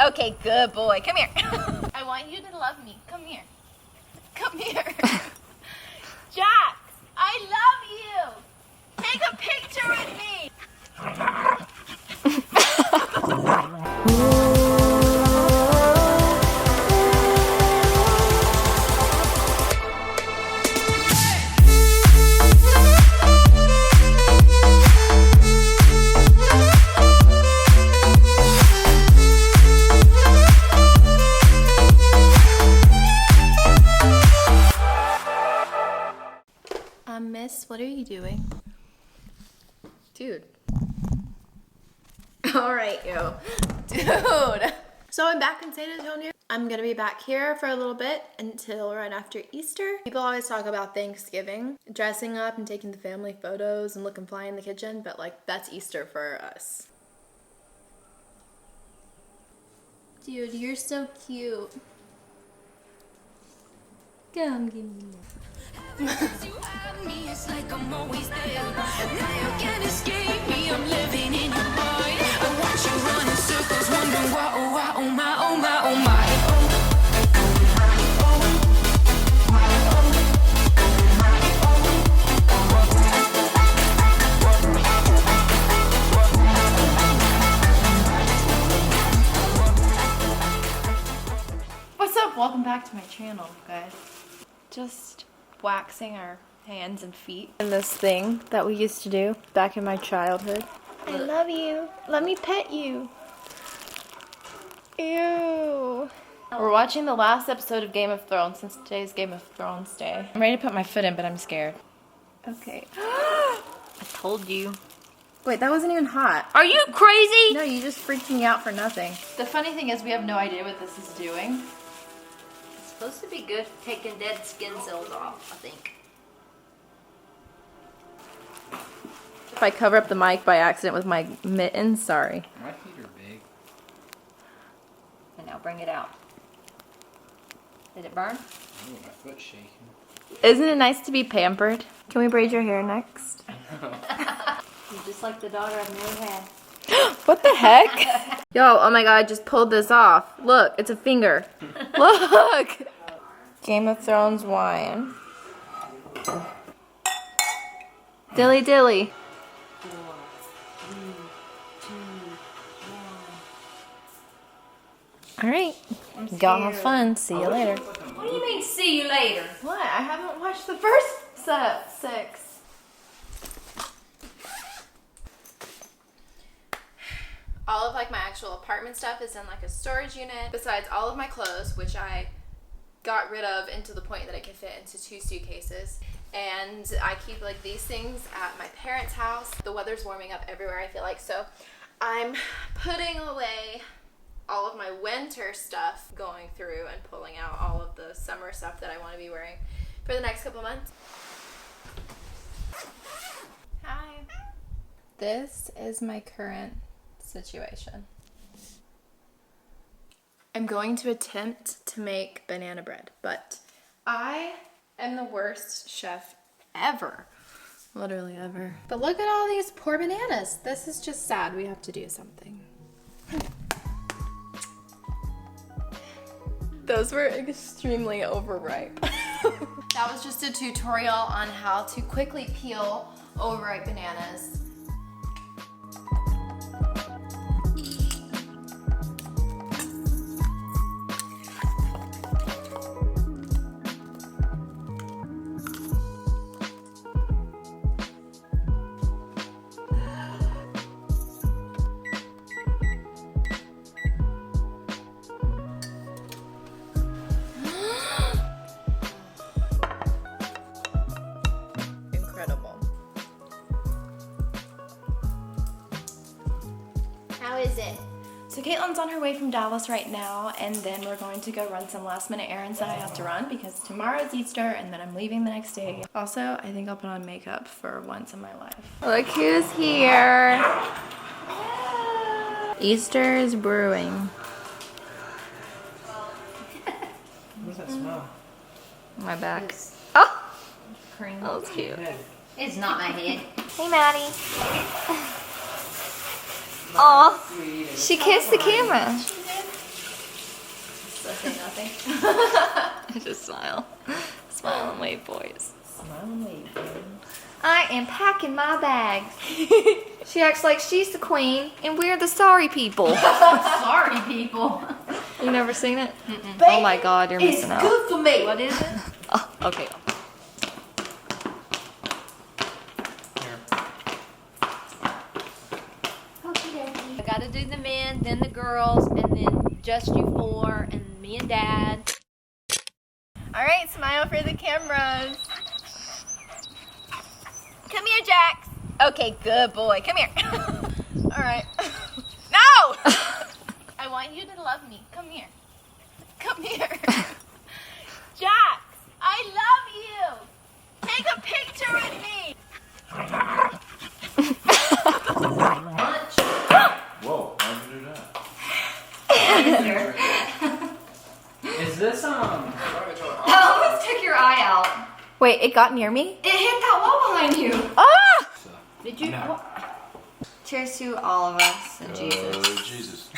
Okay, good boy. Come here. I want you to love me. Come here. Come here. Jax, I love you. Take a picture with me. Miss, what are you doing? Dude. Alright, yo. Dude. So I'm back in San Antonio. I'm gonna be back here for a little bit until right after Easter. People always talk about Thanksgiving, dressing up and taking the family photos and looking fly in the kitchen, but like that's Easter for us. Dude, you're so cute. Come give me that. It's like I'm always there. Now you can't escape me. I'm living in your mind. I watch you run in circles, wondering why, oh why, oh my, oh my, oh my. What's up? Welcome back to my channel, guys. Just waxing our hands and feet and this thing that we used to do back in my childhood. I love you. Let me pet you. Ew. We're watching the last episode of Game of Thrones since today's Game of Thrones day. I'm ready to put my foot in, but I'm scared. Okay. I told you. Wait, that wasn't even hot. Are you crazy? No, you just freaked me out for nothing. The funny thing is we have no idea what this is doing. It's supposed to be good for taking dead skin cells off, I think. If I cover up the mic by accident with my mittens, sorry. My feet are big. And now bring it out. Did it burn? Oh, my foot's shaking. Isn't it nice to be pampered? Can we braid your hair next? You're just like the daughter I've never had. What the heck? Yo, oh my god, I just pulled this off. Look, it's a finger. Look! Game of Thrones wine. Dilly dilly. 4, 3, 2, 1. Alright. Go have fun. See you later. What do you mean, see you later? What? I haven't watched the first set. 6. All of like my actual apartment stuff is in like a storage unit. Besides all of my clothes, which I got rid of into the point that it could fit into 2 suitcases. And I keep like these things at my parents' house. The weather's warming up everywhere, I feel like. So I'm putting away all of my winter stuff, going through and pulling out all of the summer stuff that I want to be wearing for the next couple months. Hi. This is my current situation. I'm going to attempt to make banana bread, but I am the worst chef ever. Literally ever. But look at all these poor bananas. This is just sad. We have to do something. Those were extremely overripe. That was just a tutorial on how to quickly peel overripe bananas. Is it? So Caitlin's on her way from Dallas right now, and then we're going to go run some last minute errands that I have to run because tomorrow's Easter and then I'm leaving the next day. Also, I think I'll put on makeup for once in my life. Look who's here. Easter is brewing. What does that smell? My back. Oh! Cream. That was cute. It's not my head. Hey, Maddie. Aw, she kissed the camera. say nothing. Just smile. Smile and wave, boys. Smile and wave, baby. I am packing my bags. She acts like she's the queen and we're the sorry people. Sorry, people. You never seen it? Oh my god, you're missing out. Good for me. What is it? Oh, okay. I gotta do the men, then the girls, and then just you four, and me and Dad. All right, smile for the cameras. Come here, Jax. Okay, good boy. Come here. All right. No! I want you to love me. Come here. Come here. Jax, I love you. Take a picture with me. Whoa, how'd you do that? Is this I almost took your eye out. Wait, it got near me? It hit that wall behind you. Ah! Did you? No. Cheers to all of us and Jesus. Jesus.